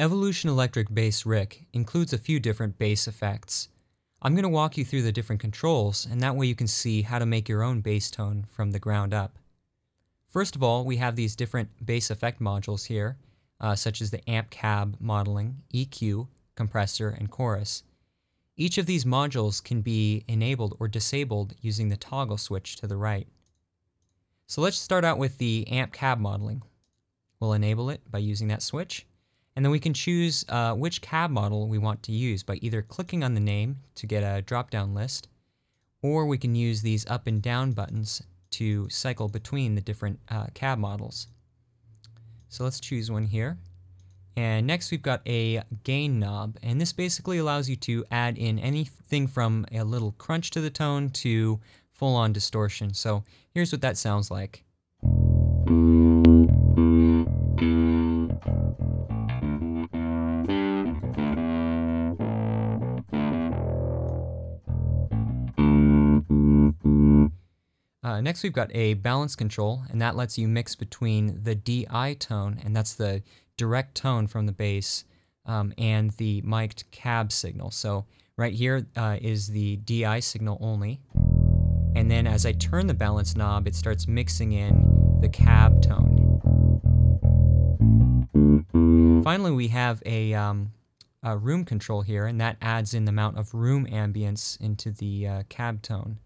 Evolution Electric Bass Rick includes a few different bass effects. I'm going to walk you through the different controls, and that way you can see how to make your own bass tone from the ground up. First of all, we have these different bass effect modules here, such as the amp cab modeling, EQ, compressor, and chorus. Each of these modules can be enabled or disabled using the toggle switch to the right. So let's start out with the amp cab modeling. We'll enable it by using that switch. And then we can choose which cab model we want to use by either clicking on the name to get a drop-down list, or we can use these up and down buttons to cycle between the different cab models. So let's choose one here. And next we've got a gain knob, and this basically allows you to add in anything from a little crunch to the tone to full-on distortion. So here's what that sounds like. Next we've got a balance control, and that lets you mix between the DI tone, and that's the direct tone from the bass, and the mic'd cab signal. So right here is the DI signal only, and then as I turn the balance knob, it starts mixing in the cab tone. Finally, we have a room control here, and that adds in the amount of room ambience into the cab tone.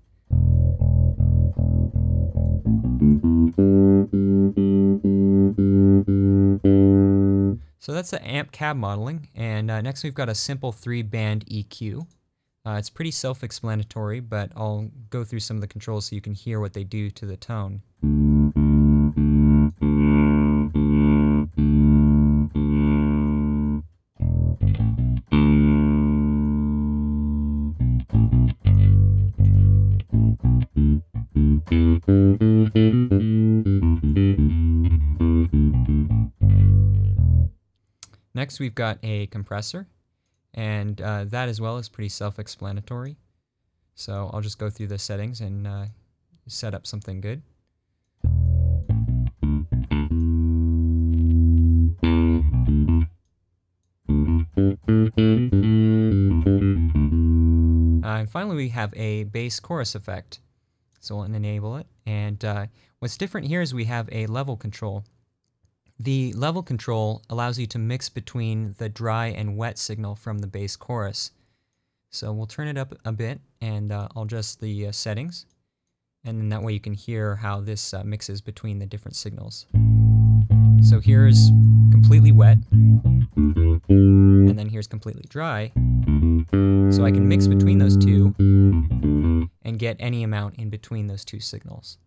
So that's the amp cab modeling, and next we've got a simple 3-band EQ. It's pretty self-explanatory, but I'll go through some of the controls so you can hear what they do to the tone. Next we've got a compressor, and that as well is pretty self-explanatory. So I'll just go through the settings and set up something good. And finally we have a bass chorus effect. So we'll enable it, and what's different here is we have a level control. The level control allows you to mix between the dry and wet signal from the bass chorus. So we'll turn it up a bit, and I'll adjust the settings, and then that way you can hear how this mixes between the different signals. So here's completely wet, and then here's completely dry. So I can mix between those two and get any amount in between those two signals.